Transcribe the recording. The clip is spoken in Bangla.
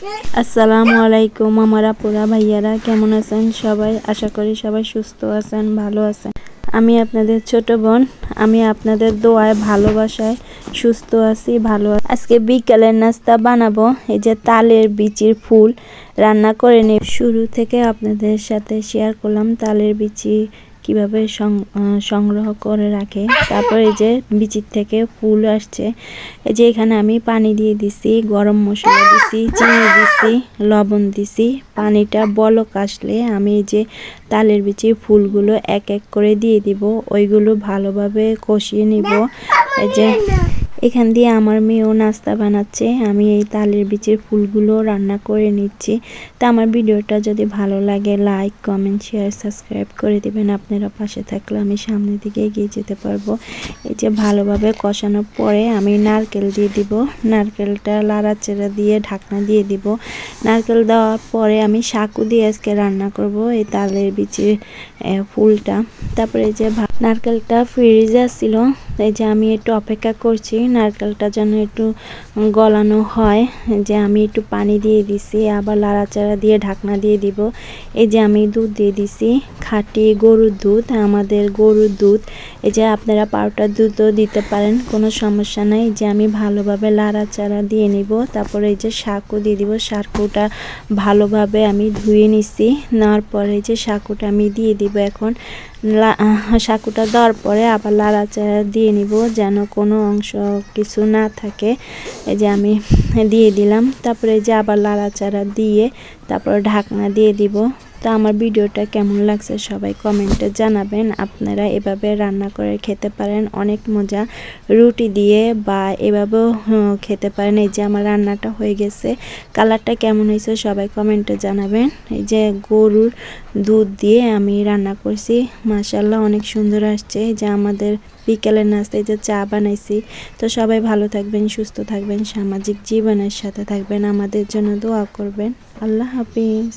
আসসালামু আলাইকুম আমার আপুরা ভাইয়ারা, কেমন আছেন সবাই? আশা করি সবাই সুস্থ আছেন, ভালো আছেন। আমি আপনাদের ছোট বোন, আমি আপনাদের দোয়ায় ভালোবাসায় সুস্থ আছি, ভালো আছি। আজকে বিকালের নাস্তা বানাবো এই যে তালের বিচির ফুল রান্না করে নিই। শুরু থেকে আপনাদের সাথে শেয়ার করলাম তালের বিচি কিভাবে সংগ্রহ করে রাখে। তারপর এই যে বিচির থেকে ফুল আসছে। এই যে এখানে আমি পানি দিয়ে দিছি, গরম মশলা দিছি, চিনি দিছি, লবণ দিছি। পানিটা বলক আসলে আমি এই যে তালের বিচির ফুলগুলো এক এক করে দিয়ে দিব, ওইগুলো ভালোভাবে কষিয়ে নিব। এই যে এখান দিয়ে আমার মেয়েও নাস্তা বানাচ্ছে, আমি এই তালের বিচির ফুলগুলো রান্না করে নিচ্ছি। তা আমার ভিডিওটা যদি ভালো লাগে লাইক কমেন্ট শেয়ার সাবস্ক্রাইব করে দিবেন। আপনারা পাশে থাকলে আমি সামনের দিকে এগিয়ে যেতে পারবো। এই যে ভালোভাবে কষানোর পরে আমি নারকেল দিয়ে দিব, নারকেলটা লাড়াচাড়া দিয়ে ঢাকনা দিয়ে দিব। নারকেল দেওয়ার পরে আমি সাকু দিয়ে আজকে রান্না করব এই তালের বিচির ফুলটা। তারপরে এই যে নারকেলটা ফ্রিজে ছিল, এই যে আমি একটু অপেক্ষা করছি নারকেলটা যেন একটু গলানো হয়। যে আমি একটু পানি দিয়ে দিছি, আবার লাড়াচাড়া দিয়ে ঢাকনা দিয়ে দিব। এই যে আমি দুধ দিয়ে দিছি, খাঁটি গরুর দুধ, আমাদের গরুর দুধ। এই যে আপনারা পাউডার দুধও দিতে পারেন, কোনো সমস্যা নাই। যে আমি ভালোভাবে লাড়াচাড়া দিয়ে নিব। তারপরে এই যে সাকু দিয়ে দিব, সাকুটা ভালোভাবে আমি ধুয়ে নিছি। নেওয়ার পরে যে সাকুটা আমি দিয়ে দিব। এখন সাকুটা দেওয়ার পরে আবার লাড়াচাড়া দিয়ে নিব যেন কোনো অংশ কিছু না থাকে। এই যে আমি দিয়ে দিলাম। তারপরে যে আবার লাড়াচাড়া দিয়ে তারপর ঢাকনা দিয়ে দিব। তো আমার ভিডিওটা কেমন লাগছে সবাই কমেন্টে জানাবেন। আপনারা এভাবে রান্না করে খেতে পারেন, অনেক মজা। রুটি দিয়ে বা এভাবেও খেতে পারেন। এই যে আমার রান্নাটা হয়ে গেছে, কালারটা কেমন হয়েছে সবাই কমেন্টে জানাবেন। এই যে গরুর দুধ দিয়ে আমি রান্না করছি, মাশাআল্লাহ অনেক সুন্দর আসছে। যে আমাদের বিকেলের নাস্তায় যে চা বানাইছি। তো সবাই ভালো থাকবেন, সুস্থ থাকবেন, সামাজিক জীবনের সাথে থাকবেন, আমাদের জন্য দোয়া করবেন। আল্লাহ হাফিজ।